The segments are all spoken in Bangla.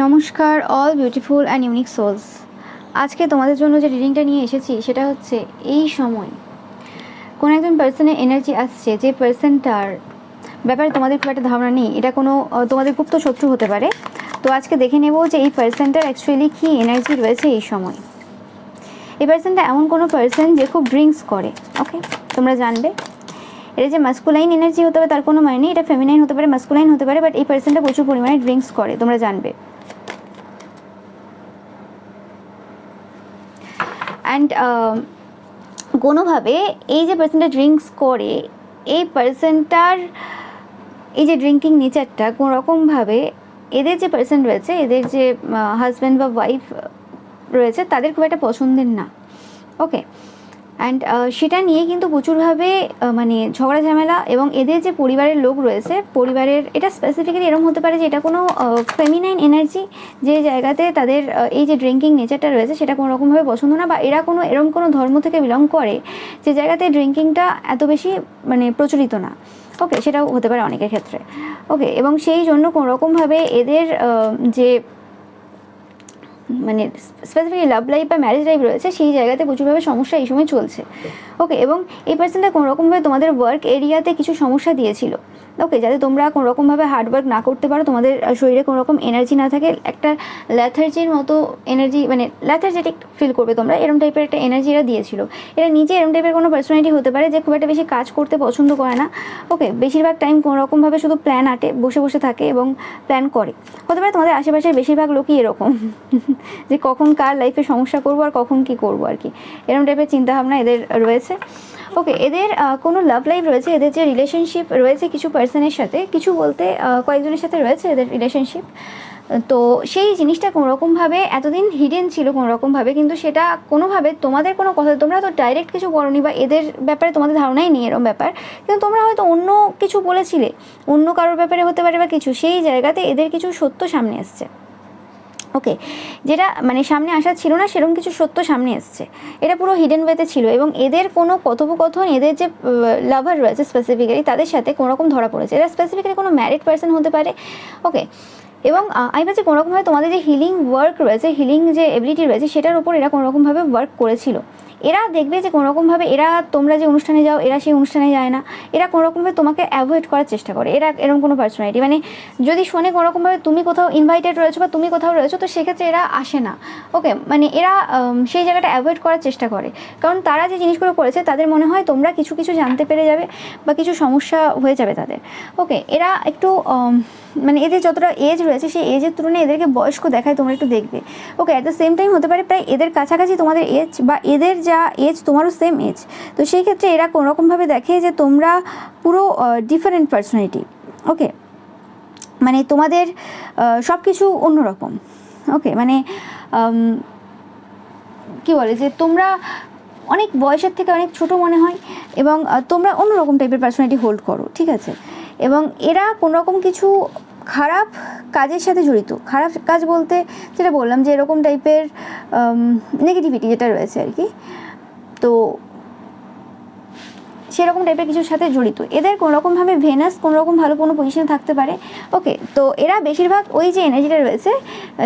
নমস্কার all beautiful and unique souls. আজকে তোমাদের জন্য যে রিডিংটা নিয়ে এসেছি সেটা হচ্ছে এই সময় কোনো একজন পার্সনের এনার্জি আসছে, যে পার্সনটার ব্যাপারে তোমাদের খুব একটা ধারণা নেই, এটা কোনো তোমাদের গুপ্ত শত্রু হতে পারে। তো আজকে দেখে নেব যে এই পার্সনটার অ্যাকচুয়ালি কী এনার্জি রয়েছে এই সময়। এই পার্সনটা এমন কোনো পার্সন যে খুব ড্রিঙ্কস করে, ওকে, তোমরা জানবে। এটা যে মাস্কুলাইন এনার্জি হতে পারে তার কোনো মানে নেই, এটা ফেমিনাইন হতে পারে, মাস্কুলাইন হতে পারে, বাট এই পার্সনটা প্রচুর পরিমাণে ড্রিঙ্কস করে, তোমরা জানবে। অ্যান্ড কোনোভাবে এই যে পার্সনটা ড্রিঙ্কস করে, এই পার্সনটার এই যে ড্রিঙ্কিং নেচারটা কোনোরকমভাবে এদের যে পার্সন রয়েছে, এদের যে হাজব্যান্ড বা ওয়াইফ রয়েছে তাদের খুব একটা পছন্দের না, ওকে। অ্যান্ড সেটা নিয়ে কিন্তু প্রচুরভাবে মানে ঝগড়া ঝামেলা, এবং এদের যে পরিবারের লোক রয়েছে, পরিবারের এটা স্পেসিফিক্যালি এরকম হতে পারে যে এটা কোনো ফেমিনাইন এনার্জি, যে জায়গাতে তাদের এই যে ড্রিঙ্কিং নেচারটা রয়েছে সেটা কোনো রকমভাবে পছন্দ না, বা এরা কোনো এরকম কোনো ধর্ম থেকে বিলং করে যে জায়গাতে ড্রিঙ্কিংটা এত বেশি মানে প্রচলিত না, ওকে, সেটাও হতে পারে অনেকের ক্ষেত্রে, ওকে। এবং সেই জন্য কোনো রকমভাবে এদের যে মানে স্পেসিফিক লাভ লাইফ বা ম্যারেজ লাইফ রয়েছে সেই জায়গাতে প্রচুরভাবে সমস্যা এই সময় চলছে, ওকে। এবং এই পার্সনটা কোনোরকমভাবে তোমাদের ওয়ার্ক এরিয়াতে কিছু সমস্যা দিয়েছিল, ওকে, যাতে তোমরা কোনোরকমভাবে হার্ডওয়ার্ক না করতে পারো, তোমাদের শরীরে কোনো রকম এনার্জি না থাকে, একটা ল্যাথার্জির মতো এনার্জি, মানে ল্যাথার্জেটিক ফিল করবে তোমরা, এরম টাইপের একটা এনার্জি এরা দিয়েছিল। এরা নিজে এরম টাইপের কোনো পার্সোনালিটি হতে পারে যে খুব একটা বেশি কাজ করতে পছন্দ করে না, ওকে। বেশিরভাগ টাইম কোনোরকমভাবে শুধু প্ল্যান আটে বসে বসে থাকে এবং প্ল্যান করে। হতে পারে তোমাদের আশেপাশের বেশিরভাগ লোকই এরকম যে কখন কার লাইফে সমস্যা করবো আর কখন কি করবো আর কি, এরকম টাইপের চিন্তাভাবনা এদের রয়েছে, ওকে। এদের কোনো লাভ লাইফ রয়েছে, এদের যে রিলেশনশিপ রয়েছে কিছু পার্সনের সাথে, কিছু বলতে কয়েকজনের সাথে রয়েছে এদের রিলেশনশিপ, তো সেই জিনিসটা কোনোরকমভাবে এতদিন হিডেন ছিল কোনোরকমভাবে, কিন্তু সেটা কোনোভাবে তোমাদের কোনো কথা, তোমরা তো ডাইরেক্ট কিছু করোনি বা এদের ব্যাপারে তোমাদের ধারণাই নেই এরকম ব্যাপার, কিন্তু তোমরা হয়তো অন্য কিছু বলেছিলে, অন্য কারোর ব্যাপারে হতে পারে বা কিছু, সেই জায়গাতে এদের কিছু সত্য সামনে এসছে, ওকে। যেটা মানে সামনে আসা ছিল না সেরকম কিছু সত্য সামনে এসছে, এটা পুরো হিডেন ওয়েতে ছিল, এবং এদের কোনো কথোপকথন এদের যে লাভার রয়েছে স্পেসিফিক্যালি তাদের সাথে কোনোরকম ধরা পড়েছে, এরা স্পেসিফিক্যালি কোনো ম্যারিড পার্সন হতে পারে, ওকে। এবং আমি ভাবছি কোনোরকমভাবে তোমাদের যে হিলিং ওয়ার্ক রয়েছে, হিলিং যে এবিলিটি রয়েছে সেটার উপর এরা কোনোরকমভাবে ওয়ার্ক করেছিল। এরা দেখবে যে কোনোরকমভাবে এরা, তোমরা যে অনুষ্ঠানে যাও এরা সেই অনুষ্ঠানে যায় না, এরা কোনোরকমভাবে তোমাকে অ্যাভয়েড করার চেষ্টা করে, এরা এরকম কোনো পার্সোনালিটি, মানে যদি শোনে কোনোরকমভাবে তুমি কোথাও ইনভাইটেড রয়েছো বা তুমি কোথাও রয়েছো তো সেক্ষেত্রে এরা আসে না, ওকে। মানে এরা সেই জায়গাটা অ্যাভয়েড করার চেষ্টা করে, কারণ তারা যে জিনিসগুলো করেছে তাদের মনে হয় তোমরা কিছু কিছু জানতে পেরে যাবে বা কিছু সমস্যা হয়ে যাবে তাদের, ওকে। এরা একটু মানে এদের যতটা এজ রয়েছে সেই এজের তুলনায় এদেরকে বয়স্ক দেখায়, তোমরা একটু দেখবে, ওকে। অ্যাট দ্য সেম টাইম হতে পারে প্রায় এদের কাছাকাছি তোমাদের এজ, বা এদের যা এজ তোমারও সেম এজ, তো সেই ক্ষেত্রে এরা কোনোরকমভাবে দেখে যে তোমরা পুরো ডিফারেন্ট পার্সোনালিটি, ওকে। মানে তোমাদের সব কিছু অন্যরকম, ওকে। মানে কী বলে যে তোমরা অনেক বয়সের থেকে অনেক ছোট মনে হয়, এবং তোমরা অন্যরকম টাইপের পার্সোনালিটি হোল্ড করো, ঠিক আছে। এবং এরা কোনোরকম কিছু খারাপ কাজের সাথে জড়িত, খারাপ কাজ বলতে যেটা বললাম যে এরকম টাইপের নেগেটিভিটি যেটা রয়েছে আর কি, তো সেরকম টাইপের কিছুর সাথে জড়িত। এদের কোনোরকমভাবে ভেনাস কোনোরকম ভালো কোনো পজিশনে থাকতে পারে, ওকে। তো এরা বেশিরভাগ ওই যে এনার্জিটা রয়েছে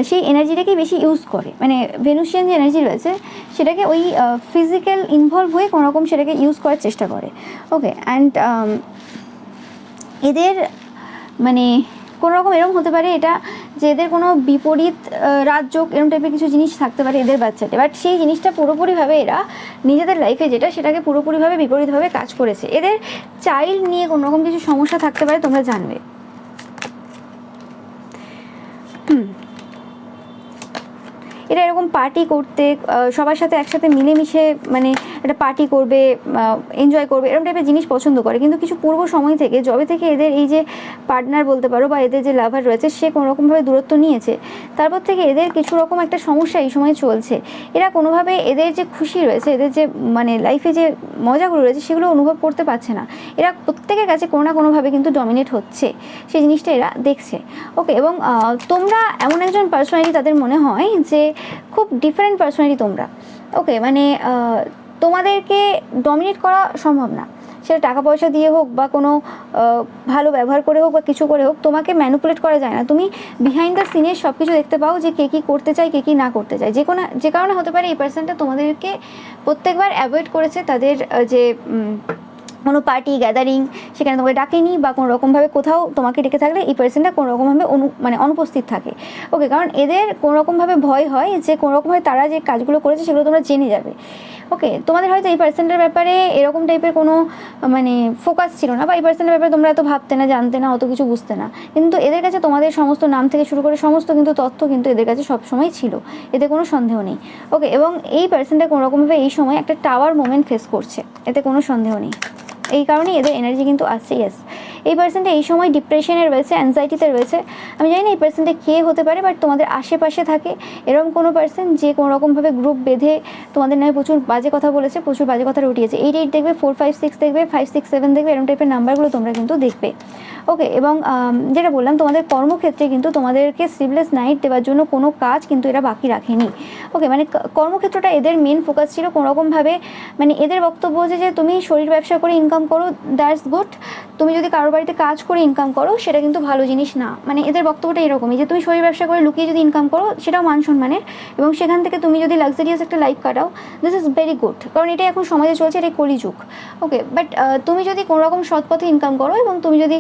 সেই এনার্জিটাকেই বেশি ইউজ করে, মানে ভেনুসিয়ান যে এনার্জি রয়েছে সেটাকে ওই ফিজিক্যাল ইনভলভ হয়ে কোনোরকম সেটাকে ইউজ করার চেষ্টা করে, ওকে। অ্যান্ড এদের মানে কোনোরকম এরকম হতে পারে এটা যে এদের কোনো বিপরীত রাজযোগ এরকম টাইপের কিছু জিনিস থাকতে পারে এদের বাচ্চাতে, বাট সেই জিনিসটা পুরোপুরিভাবে এরা নিজেদের লাইফে যেটা সেটাকে পুরোপুরিভাবে বিপরীতভাবে কাজ করেছে। এদের চাইল্ড নিয়ে কোনোরকম কিছু সমস্যা থাকতে পারে, তোমরা জানবে। এরা এরকম পার্টি করতে, সবার সাথে একসাথে মিলেমিশে মানে একটা পার্টি করবে, এনজয় করবে, এরকম টাইপের জিনিস পছন্দ করে, কিন্তু কিছু পূর্ব সময় থেকে যবে থেকে এদের এই যে পার্টনার বলতে পারো বা এদের যে লাভার রয়েছে সে কোনোরকমভাবে দূরত্ব নিয়েছে, তারপর থেকে এদের কিছু রকম একটা সমস্যা এই সময় চলছে। এরা কোনোভাবে এদের যে খুশি রয়েছে, এদের যে মানে লাইফে যে মজাগুলো রয়েছে সেগুলো অনুভব করতে পারছে না, এরা প্রত্যেকের কাছে কোনো না কোনোভাবে কিন্তু ডমিনেট হচ্ছে, সেই জিনিসটা এরা দেখছে, ওকে। এবং তোমরা এমন একজন পার্সোনালিটি তাদের মনে হয় যে খুব ডিফারেন্ট পার্সোনালিটি তোমরা, ওকে। মানে তোমাদেরকে ডমিনেট করা সম্ভব না, সেটা টাকা পয়সা দিয়ে হোক বা কোনো ভালো ব্যবহার করে হোক বা কিছু করে হোক, তোমাকে ম্যানিপুলেট করা যায় না। তুমি বিহাইন্ড দ্য সিনের সব কিছু দেখতে পাও যে কে কী করতে চায়, কে কী না করতে চায়। যে কারণে হতে পারে এই পার্সনটা তোমাদেরকে প্রত্যেকবার অ্যাভয়েড করেছে, তাদের যে কোনো পার্টি গ্যাদারিং সেখানে তোমাকে ডাকেনি, বা কোনো রকমভাবে কোথাও তোমাকে ডেকে থাকলে এই পার্সনটা কোনো রকমভাবে অনুপস্থিত থাকে। ওকে, কারণ এদের কোনো রকমভাবে ভয় হয় যে কোনো রকমভাবে তারা যে কাজগুলো করেছে সেগুলো তোমরা জেনে যাবে। ওকে, তোমাদের হয়তো এই পার্সনটার ব্যাপারে এরকম টাইপের কোনো ফোকাস ছিল না, বা এই পার্সনের ব্যাপারে তোমরা এত ভাবতে না, জানতে না, অত কিছু বুঝতে না, কিন্তু এদের কাছে তোমাদের সমস্ত নাম থেকে শুরু করে সমস্ত কিন্তু তথ্য কিন্তু এদের কাছে সবসময় ছিল, এতে কোনো সন্দেহ নেই। ওকে, এবং এই পার্সনটা কোনো রকমভাবে এই সময় একটা টাওয়ার মোমেন্ট ফেস করছে, এতে কোনো সন্দেহ নেই। এই কারণেই এদের এনার্জি কিন্তু আসছে। ইয়েস, এই পার্সনটা এই সময় ডিপ্রেশনে রয়েছে, অ্যাংজাইটিতে রয়েছে। আমি জানি না এই পার্সনটা কে হতে পারে, বাট তোমাদের আশেপাশে থাকে এরকম কোনো পার্সন যে কোনো রকমভাবে গ্রুপ বেঁধে তোমাদের নামে প্রচুর বাজে কথা বলেছে, প্রচুর বাজে কথা রটিয়েছে। 8 দেখবে, 4 5 6 দেখবে, 5 6 7 দেখবে, এরকম টাইপের নাম্বারগুলো তোমরা কিন্তু দেখবে। ওকে, এবং যেটা বললাম, তোমাদের কর্মক্ষেত্রে কিন্তু তোমাদেরকে স্লিভলেস নাইট দেওয়ার জন্য কোনো কাজ কিন্তু এরা বাকি রাখেনি। ওকে, মানে কর্মক্ষেত্রটা এদের মেন ফোকাস ছিল কোনোরকমভাবে। এদের বক্তব্য যে তুমি শরীর ব্যবসা করে ইনকাম করো, দ্যাটস গুড। তুমি যদি কারোর বাড়িতে কাজ করে ইনকাম করো সেটা কিন্তু ভালো জিনিস না। এদের বক্তব্যটা এরকমই যে তুমি শরীর ব্যবসা করে লুকিয়ে যদি ইনকাম করো সেটাও মান সম্মানের, এবং সেখান থেকে তুমি যদি লাক্সারিয়াস একটা লাইফ কাটাও, দিস ইজ ভেরি গুড, কারণ এটাই এখন সমাজে চলছে, এটাই কলিযুগ। ওকে, বাট তুমি যদি কোনো রকম সৎ পথে ইনকাম করো এবং তুমি যদি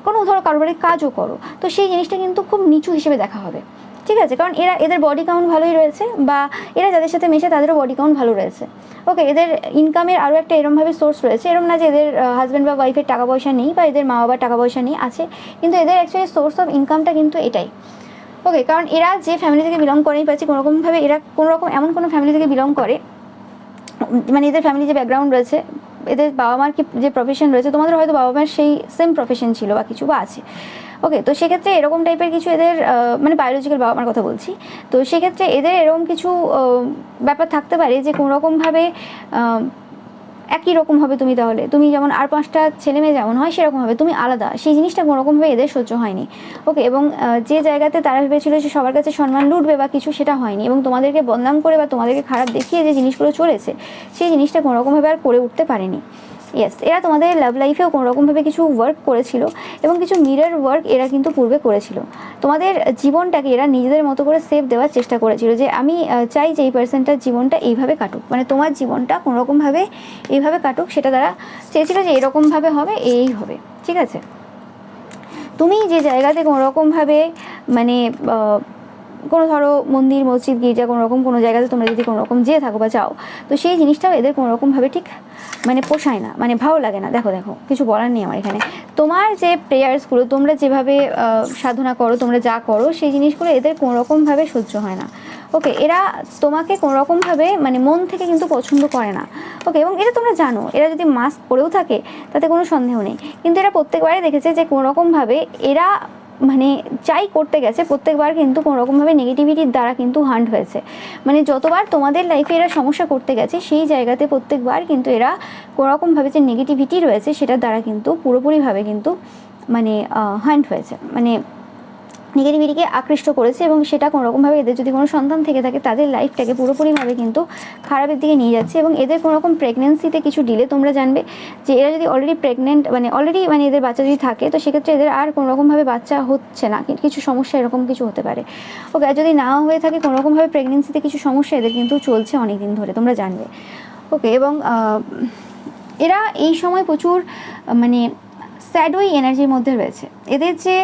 কোনো ধরো কারোর বাড়ির কাজও করো, তো সেই জিনিসটা কিন্তু খুব নিচু হিসেবে দেখা হবে। ঠিক আছে, কারণ এদের বডি কাউন্ট ভালোই রয়েছে, বা এরা যাদের সাথে মেশে তাদেরও বডি কাউন্ট ভালো রয়েছে। ওকে, এদের ইনকামের আরও একটা এরমভাবে সোর্স রয়েছে, এরম না যে এদের হাজব্যান্ড বা ওয়াইফের টাকা পয়সা নেই, বা এদের মা বাবার টাকা পয়সা নেই, আছে, কিন্তু এদের অ্যাকচুয়ালি সোর্স অফ ইনকামটা কিন্তু এটাই। ওকে, কারণ এরা যে ফ্যামিলি থেকে বিলং করেই পাচ্ছে, কোনোরকমভাবে এরা কোনোরকম এমন কোনো ফ্যামিলি থেকে বিলং করে, এদের ফ্যামিলি যে ব্যাকগ্রাউন্ড রয়েছে, এদের বাবা মার কি যে প্রফেশন রয়েছে, তোমাদের হয়তো বাবা মার সেই সেম প্রফেশন ছিল বা কিছু বা আছে। ওকে, তো সেক্ষেত্রে এরকম টাইপের কিছু এদের বায়োলজিক্যাল বাবা মার কথা বলছি, তো সেক্ষেত্রে এদের এরকম কিছু ব্যাপার থাকতে পারে যে কোনোরকমভাবে একই রকম হবে তুমি, তাহলে তুমি যেমন আর 5টা ছেলে মেয়ে যেমন হয় সেরকম হবে, তুমি আলাদা, সেই জিনিসটা কোনোরকমভাবে এদের সহ্য হয়নি। ওকে, এবং যে জায়গাতে তারা ভেবেছিল যে সবার কাছে সম্মান লুটবে বা কিছু, সেটা হয়নি, এবং তোমাদেরকে বদনাম করে বা তোমাদেরকে খারাপ দেখিয়ে যে জিনিসগুলো চলেছে, সেই জিনিসটা কোনোরকমভাবে আর করে উঠতে পারেনি। ইয়েস, এরা তোমাদের লাভ লাইফেও কোনোরকমভাবে কিছু ওয়ার্ক করেছিল, এবং কিছু মিরর ওয়ার্ক এরা কিন্তু পূর্বে করেছিল। তোমাদের জীবনটাকে এরা নিজেদের মতো করে সেভ দেওয়ার চেষ্টা করেছিল, যে আমি চাই যে এই পার্সনটার জীবনটা এইভাবে কাটুক, তোমার জীবনটা কোনোরকমভাবে এইভাবে কাটুক, সেটা তারা চেয়েছিল যে এরকমভাবে হবে, এই হবে। ঠিক আছে, তুমি যে জায়গাতে কোনোরকমভাবে কোনো ধরো মন্দির, মসজিদ, গির্জা, কোনো জায়গাতে তোমরা যদি কোনোরকম যেয়ে থাকো বা চাও, তো সেই জিনিসটাও এদের কোনোরকমভাবে ঠিক পোষায় না, ভালো লাগে না। দেখো কিছু বলার নেই আমার এখানে। তোমার যে প্রেয়ার্সগুলো তোমরা যেভাবে সাধনা করো, তোমরা যা করো, সেই জিনিসগুলো এদের কোনোরকমভাবে সহ্য হয় না। ওকে, এরা তোমাকে কোনোরকমভাবে মন থেকে কিন্তু পছন্দ করে না। ওকে, এবং এটা তোমরা জানো, এরা যদি মাস্ক পরেও থাকে তাতে কোনো সন্দেহ নেই, কিন্তু এরা প্রত্যেকবারই দেখেছে যে কোনোরকমভাবে এরা যাই করতে গেছে প্রত্যেকবার কিন্তু কোনোরকমভাবে নেগেটিভিটির দ্বারা কিন্তু হান্ট হয়েছে। যতবার তোমাদের লাইফে এরা সমস্যা করতে গেছে, সেই জায়গাতে প্রত্যেকবার কিন্তু এরা কোনোরকমভাবে যে নেগেটিভিটি রয়েছে সেটার দ্বারা কিন্তু পুরোপুরিভাবে কিন্তু হান্ট হয়েছে, নেগেটিভিটিকে আকৃষ্ট করেছে, এবং সেটা কোনোরকমভাবে এদের যদি কোনো সন্তান থেকে থাকে তাদের লাইফটাকে পুরোপুরিভাবে কিন্তু খারাপের দিকে নিয়ে যাচ্ছে। এবং এদের কোনোরকম প্রেগনেন্সিতে কিছু ডিলে তোমরা জানবে যে এরা যদি অলরেডি প্রেগনেন্ট অলরেডি এদের বাচ্চা যদি থাকে, তো সেক্ষেত্রে এদের আর কোনোরকমভাবে বাচ্চা হচ্ছে না, কিছু সমস্যা এরকম কিছু হতে পারে। ওকে, আর যদি নাও হয়ে থাকে কোনোরকমভাবে প্রেগনেন্সিতে কিছু সমস্যা এদের কিন্তু চলছে অনেক দিন ধরে, তোমরা জানবে। ওকে, এবং এরা এই সময় প্রচুর স্যাডওই এনার্জির মধ্যে রয়েছে। এদের যে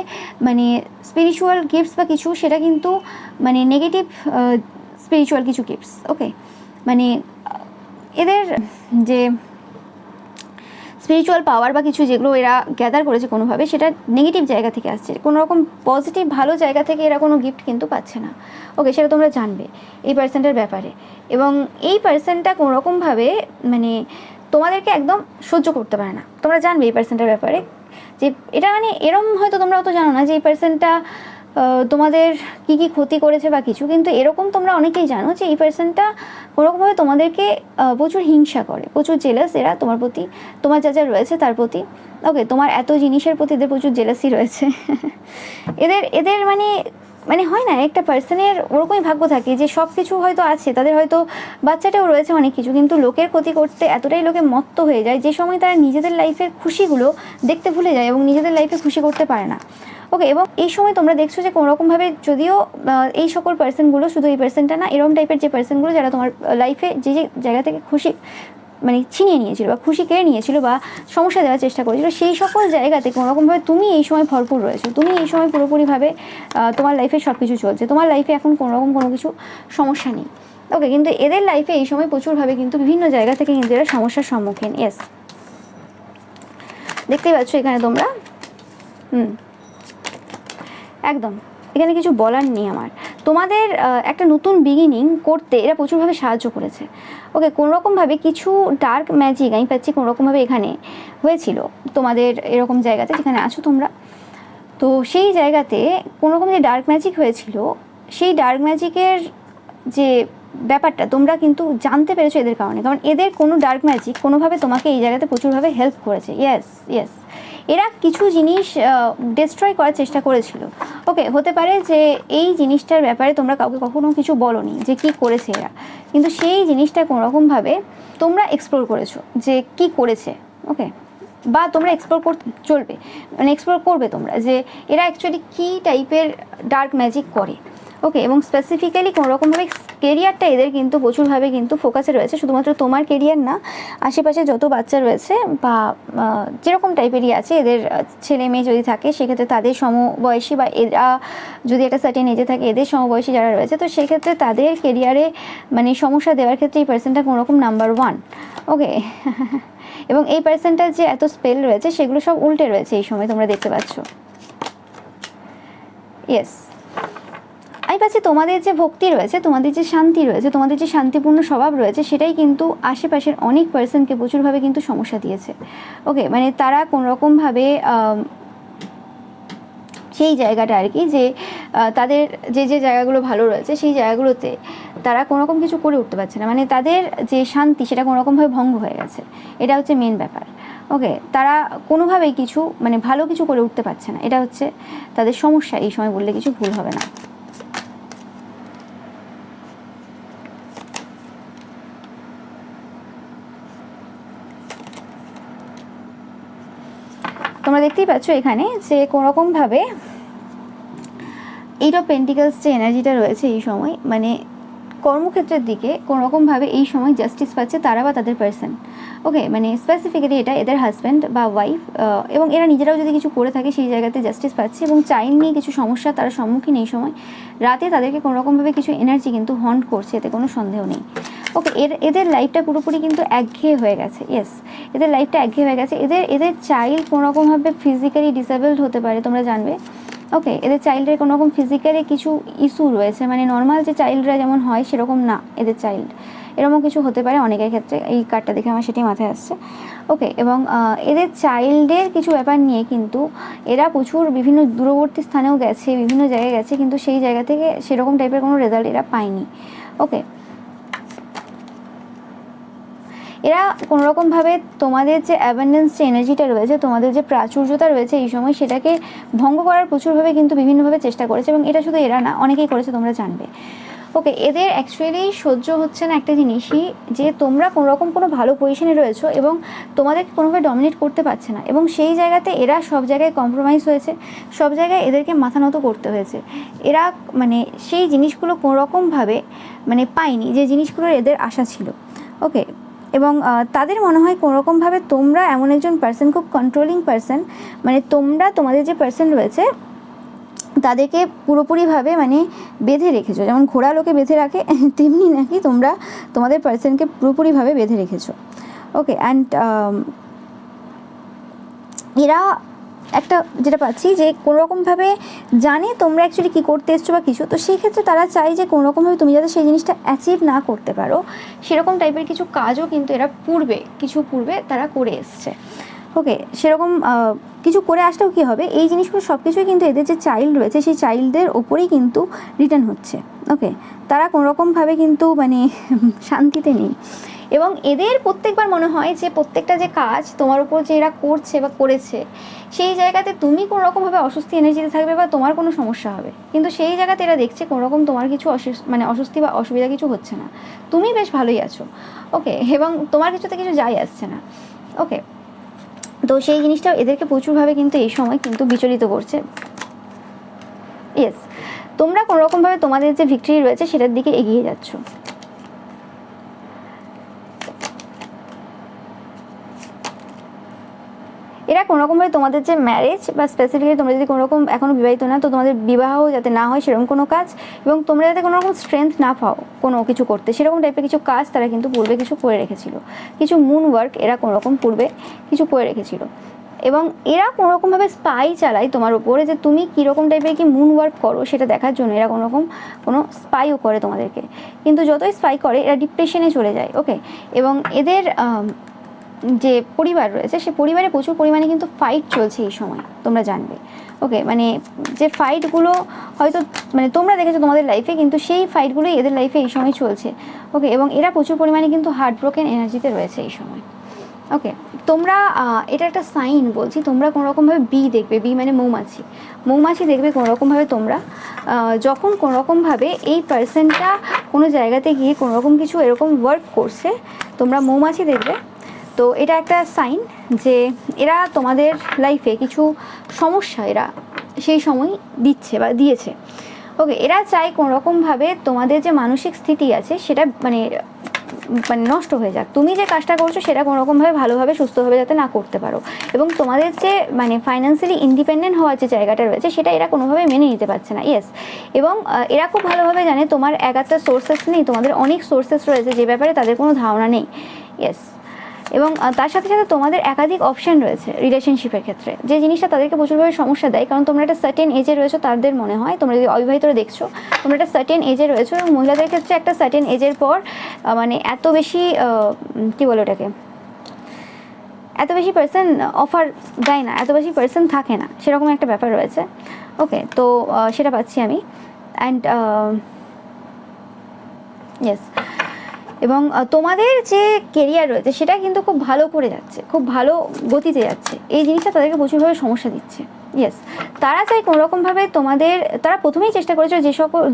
স্পিরিচুয়াল গিফটস বা কিছু, সেটা কিন্তু নেগেটিভ স্পিরিচুয়াল কিছু গিফটস। ওকে, এদের যে স্পিরিচুয়াল পাওয়ার বা কিছু যেগুলো এরা গ্যাদার করেছে কোনোভাবে, সেটা নেগেটিভ জায়গা থেকে আসছে, কোনো রকম পজিটিভ ভালো জায়গা থেকে এরা কোনো গিফট কিন্তু পাচ্ছে না। ওকে, সেটা তোমরা জানবে এই পার্সনটার ব্যাপারে। এবং এই পার্সনটা কোনোরকমভাবে তোমাদেরকে একদম সহ্য করতে পারে না, তোমরা জানবে এই পার্সনটার ব্যাপারে, যে এটা এরম হয়তো তোমরা অত জানো না যে এই পার্সনটা তোমাদের কি কি ক্ষতি করেছে বা কিছু, কিন্তু এরকম তোমরা অনেকেই জানো যে এই পার্সনটা কোনোরকমভাবে তোমাদেরকে প্রচুর হিংসা করে, প্রচুর জেলাস এরা তোমার প্রতি, তোমার যা যা রয়েছে তার প্রতি। ওকে, তোমার এত জিনিসের প্রতি এদের প্রচুর জেলাসি রয়েছে। এদের মানে হয় না, একটা পার্সনের ওরকমই ভাগ্য থাকে যে সব কিছু হয়তো আছে, তাদের হয়তো বাচ্চাটাও রয়েছে অনেক কিছু, কিন্তু লোকের ক্ষতি করতে এতটাই লোকে মত্ত হয়ে যায় যে সময় তারা নিজেদের লাইফের খুশিগুলো দেখতে ভুলে যায় এবং নিজেদের লাইফে খুশি করতে পারে না। ওকে, এবং এই সময় তোমরা দেখছো যে কোনোরকমভাবে যদিও এই সকল পার্সনগুলো, শুধু এই পার্সনটা না, এরকম টাইপের যে পার্সনগুলো যারা তোমার লাইফে যে যে জায়গা থেকে খুশি মানে ছিনিয়ে নিয়েছিল বা খুশি কেড়ে নিয়েছিল বা সমস্যা দেওয়ার চেষ্টা করেছিল, সেই সকল জায়গাতে কোনোরকমভাবে তুমি এই সময় ভরপুর রয়েছো। তুমি এই সময় পুরোপুরিভাবে তোমার লাইফে সব কিছু চলছে, তোমার লাইফে এখন কোনোরকম কোনো কিছু সমস্যা নেই। ওকে, কিন্তু এদের লাইফে এই সময় প্রচুরভাবে কিন্তু বিভিন্ন জায়গা থেকে কিন্তু এরা সমস্যার সম্মুখীন। ইয়েস, দেখতেই পাচ্ছ এখানে তোমরা। একদম এখানে কিছু বলার নেই আমার। তোমাদের একটা নতুন বিগিনিং করতে এরা প্রচুরভাবে সাহায্য করেছে। ওকে, কোনোরকমভাবে কিছু ডার্ক ম্যাজিক আমি পাচ্ছি কোনোরকমভাবে এখানে হয়েছিল তোমাদের এরকম জায়গাতে যেখানে আছো তোমরা। তো সেই জায়গাতে কোনোরকম যে ডার্ক ম্যাজিক হয়েছিল, সেই ডার্ক ম্যাজিকের যে ব্যাপারটা তোমরা কিন্তু জানতে পেরেছো এদের কারণে, কারণ এদের কোনো ডার্ক ম্যাজিক কোনোভাবে তোমাকে এই জায়গাতে প্রচুরভাবে হেল্প করেছে। ইয়েস ইয়েস, এরা কিছু জিনিস ডিস্ট্রয় করার চেষ্টা করেছিল। ওকে, হতে পারে যে এই জিনিসটার ব্যাপারে তোমরা কাউকে কখনো কিছু বলোনি যে কি করেছে এরা, কিন্তু সেই জিনিসটা কোনোরকমভাবে তোমরা এক্সপ্লোর করেছো যে কি করেছে। ওকে, বা তোমরা এক্সপ্লোর চলবে, মানে এক্সপ্লোর করবে তোমরা যে এরা অ্যাকচুয়ালি কী টাইপের ডার্ক ম্যাজিক করে। ওকে, এবং স্পেসিফিক্যালি কোনোরকমভাবে কেরিয়ারটা এদের কিন্তু প্রচুরভাবে কিন্তু ফোকাসে রয়েছে, শুধুমাত্র তোমার কেরিয়ার না, আশেপাশে যত বাচ্চা রয়েছে বা যেরকম টাইপেরই আছে এদের ছেলে মেয়ে যদি থাকে সেক্ষেত্রে তাদের সমবয়সী বা এরা যদি একটা সার্টেন এজে থাকে এদের সমবয়সী যারা রয়েছে, তো সেক্ষেত্রে তাদের কেরিয়ারে মানে সমস্যা দেওয়ার ক্ষেত্রে এই পার্সনটা কোনোরকম নাম্বার 1। ওকে, এবং এই পার্সনটার যে এত স্পেল রয়েছে সেগুলো সব উল্টে রয়েছে এই সময় তোমরা দেখতে পাচ্ছ। ইয়েস, আমি পাচ্ছি তোমাদের যে ভক্তি রয়েছে, তোমাদের যে শান্তি রয়েছে, তোমাদের যে শান্তিপূর্ণ স্বভাব রয়েছে, সেটাই কিন্তু আশেপাশের অনেক পার্সনকে প্রচুরভাবে কিন্তু সমস্যা দিয়েছে। ওকে, মানে তারা কোনোরকমভাবে সেই জায়গাটা আর কি, যে তাদের যে যে জায়গাগুলো ভালো রয়েছে সেই জায়গাগুলোতে তারা কোনোরকম কিছু করে উঠতে পারছে না, মানে তাদের যে শান্তি সেটা কোনোরকমভাবে ভঙ্গ হয়ে গেছে। এটা হচ্ছে মেন ব্যাপার। ওকে, তারা কোনোভাবেই কিছু মানে ভালো কিছু করে উঠতে পারছে না, এটা হচ্ছে তাদের সমস্যা এই সময়, বললে কিছু ভুল হবে না। তোমরা দেখতেই পাচ্ছ এখানে যে কোনোরকমভাবে এইট অফ পেন্টিকলস যে এনার্জিটা রয়েছে এই সময়, মানে কর্মক্ষেত্রের দিকে কোনোরকমভাবে এই সময় জাস্টিস পাচ্ছে তারা বা তাদের পার্সন। ওকে, মানে স্পেসিফিক্যালি এটা এদের হাজব্যান্ড বা ওয়াইফ, এবং এরা নিজেরাও যদি কিছু করে থাকে সেই জায়গাতে জাস্টিস পাচ্ছে, এবং চাইল্ড নিয়ে কিছু সমস্যা তারা সম্মুখীন এই সময়। রাতে তাদেরকে কোনোরকমভাবে কিছু এনার্জি কিন্তু হন্ট করছে, এতে কোনো সন্দেহ নেই। ওকে, এদের লাইফটা পুরোপুরি কিন্তু একঘেয়ে হয়ে গেছে। ইয়েস, এদের লাইফটা একঘেয়ে হয়ে গেছে। এদের চাইল্ড কোনোরকমভাবে ফিজিক্যালি ডিসেবলড হতে পারে, তোমরা জানবে। ওকে, এদের চাইল্ডের কোনোরকম ফিজিক্যালি কিছু ইস্যু রয়েছে, মানে নর্মাল যে চাইল্ডরা যেমন হয় সেরকম না এদের চাইল্ড, এরকমও কিছু হতে পারে অনেকের ক্ষেত্রে। এই কার্ডটা দেখে আমার সেটাই মাথায় আসছে। ওকে, এবং এদের চাইল্ডের কিছু ব্যাপার নিয়ে কিন্তু এরা প্রচুর বিভিন্ন দূরবর্তী স্থানেও গেছে, বিভিন্ন জায়গায় গেছে, কিন্তু সেই জায়গা থেকে সেরকম টাইপের কোনো রেজাল্ট এরা পায়নি। ওকে, এরা কোনোরকমভাবে তোমাদের যে অ্যাবান্ডেন্স যে এনার্জিটা রয়েছে, তোমাদের যে প্রাচুর্যতা রয়েছে এই সময়, সেটাকে ভঙ্গ করার প্রচুরভাবে কিন্তু বিভিন্নভাবে চেষ্টা করেছে, এবং এটা শুধু এরা না, অনেকেই করেছে, তোমরা জানবে। ওকে, এদের অ্যাকচুয়ালি সহ্য হচ্ছে না একটা জিনিসই, যে তোমরা কোনোরকম কোনো ভালো পজিশনে রয়েছো এবং তোমাদেরকে কোনোভাবে ডমিনেট করতে পারছে না, এবং সেই জায়গাতে এরা সব জায়গায় কম্প্রোমাইজ হয়েছে, সব জায়গায় এদেরকে মাথা নত করতে হয়েছে। এরা মানে সেই জিনিসগুলো কোনোরকমভাবে মানে পায়নি যে জিনিসগুলো এদের আশা ছিল। ওকে, এবং তাদের মনে হয় কোনোরকমভাবে তোমরা এমন একজন পার্সন, খুব কন্ট্রোলিং পার্সন, মানে তোমরা তোমাদের যে পার্সন রয়েছে তাদেরকে পুরোপুরিভাবে মানে বেঁধে রেখেছো, যেমন ঘোড়া লোকে বেঁধে রাখে তেমনি নাকি তোমরা তোমাদের পার্সনকে পুরোপুরিভাবে বেঁধে রেখেছো। ওকে, অ্যান্ড এরা একটা যেটা পাচ্ছি যে কোনোরকমভাবে জানে তোমরা অ্যাকচুয়ালি কী করতে এসছো বা কিছু, তো সেই ক্ষেত্রে তারা চায় যে কোনোরকমভাবে তুমি যাতে সেই জিনিসটা অ্যাচিভ না করতে পারো, সেরকম টাইপের কিছু কাজও কিন্তু এরা পূর্বে তারা করে এসছে। ওকে, সেরকম কিছু করে আসলেও কী হবে, এই জিনিসগুলো সব কিছুই কিন্তু এদের যে চাইল্ড রয়েছে সেই চাইল্ডদের ওপরেই কিন্তু রিটার্ন হচ্ছে। ওকে, তারা কোনোরকমভাবে কিন্তু মানে শান্তিতে নেই। এবং এদের প্রত্যেকবার মনে হয় যে প্রত্যেকটা যে কাজ তোমার উপর যে এরা করছে বা করেছে, সেই জায়গাতে তুমি কোনো রকমভাবে অস্বস্তি এনার্জিতে থাকবে বা তোমার কোনো সমস্যা হবে, কিন্তু সেই জায়গাতে এরা দেখছে কোনো রকম তোমার কিছু মানে অস্বস্তি বা অসুবিধা কিছু হচ্ছে না, তুমি বেশ ভালোই আছো। ওকে, এবং তোমার কিছুতে কিছু যাই আসছে না। ওকে, তো সেই জিনিসটা এদেরকে প্রচুরভাবে কিন্তু এই সময় কিন্তু বিচলিত করছে। ইয়েস, তোমরা কোনোরকমভাবে তোমাদের যে ভিক্টরি রয়েছে সেটার দিকে এগিয়ে যাচ্ছ। এরা কোনোরকমভাবে তোমাদের যে ম্যারেজ বা স্পেসিফিক্যালি তোমরা যদি কোনোরকম এখনও বিবাহিত না, তো তোমাদের বিবাহ যাতে না হয় সেরকম কোনো কাজ, এবং তোমরা যাতে কোনোরকম স্ট্রেংথ না পাও কোনো কিছু করতে, সেরকম টাইপের কিছু কাজ তারা কিন্তু পূর্বে কিছু করে রেখেছিল। কিছু মুন ওয়ার্ক এরা কোনোরকম পূর্বে কিছু করে রেখেছিল, এবং এরা কোনোরকমভাবে স্পাই চালায় তোমার উপরে যে তুমি কীরকম টাইপের কি মুন ওয়ার্ক করো সেটা দেখার জন্য এরা কোনো স্পাইও করে তোমাদেরকে। কিন্তু যতই স্পাই করে এরা ডিপ্রেশনে চলে যায়। ওকে, এবং এদের যে পরিবার রয়েছে সে পরিবারে প্রচুর পরিমাণে কিন্তু ফাইট চলছে এই সময়, তোমরা জানবে। ওকে, মানে যে ফাইটগুলো হয়তো মানে তোমরা দেখেছো তোমাদের লাইফে, কিন্তু সেই ফাইটগুলোই এদের লাইফে এই সময় চলছে। ওকে, এবং এরা প্রচুর পরিমাণে কিন্তু হার্ট ব্রোকেন এনার্জিতে রয়েছে এই সময়। ওকে, তোমরা এটা একটা সাইন বলছি, তোমরা কোনোরকমভাবে বি দেখবে, বি মানে মৌমাছি দেখবে কোনোরকমভাবে তোমরা যখন কোনোরকমভাবে এই পার্সনটা কোনো জায়গাতে গিয়ে কোনোরকম কিছু এরকম ওয়ার্ক করছে, তোমরা মৌমাছি দেখবে। তো এটা একটা সাইন যে এরা তোমাদের লাইফে কিছু সমস্যা এরা সেই সময় দিচ্ছে বা দিয়েছে। ওকে, এরা চায় কোনোরকমভাবে তোমাদের যে মানসিক স্থিতি আছে সেটা মানে নষ্ট হয়ে যাক, তুমি যে কাজটা করছো সেটা কোনোরকমভাবে ভালোভাবে সুস্থভাবে যাতে না করতে পারো, এবং তোমাদের যে মানে ফাইন্যান্সিয়ালি ইন্ডিপেন্ডেন্ট হওয়ার যে জায়গাটা রয়েছে সেটা এরা কোনোভাবে মেনে নিতে পারছে না। ইয়েস, এবং এরা খুব ভালোভাবে জানে তোমার একটা সোর্সেস নেই, তোমাদের অনেক সোর্সেস রয়েছে যে ব্যাপারে তাদের কোনো ধারণা নেই। ইয়েস, এবং তার সাথে সাথে তোমাদের একাধিক অপশান রয়েছে রিলেশনশিপের ক্ষেত্রে, যে জিনিসটা তাদেরকে প্রচুরভাবে সমস্যা দেয়, কারণ তোমরা একটা সার্টেন এজে রয়েছো, তাদের মনে হয় তোমরা যদি অবিবাহিতরা দেখছো তোমরা একটা সার্টেন এজে রয়েছো, এবং মহিলাদের ক্ষেত্রে একটা সার্টেন এজের পর মানে এত বেশি কী বলে ওটাকে, এত বেশি পার্সন অফার দেয় না, এত বেশি পার্সন থাকে না, সেরকম একটা ব্যাপার রয়েছে। ওকে, তো সেটা পাচ্ছি আমি। অ্যান্ড ইয়েস, এবং তোমাদের যে কেরিয়ার রয়েছে সেটা কিন্তু খুব ভালো করে যাচ্ছে, খুব ভালো গতিতে যাচ্ছে, এই জিনিসটা তাদেরকে প্রচুরভাবে সমস্যা দিচ্ছে। ইয়েস, তারা চাই কোনোরকমভাবে তোমাদের, তারা প্রথমেই চেষ্টা করেছিল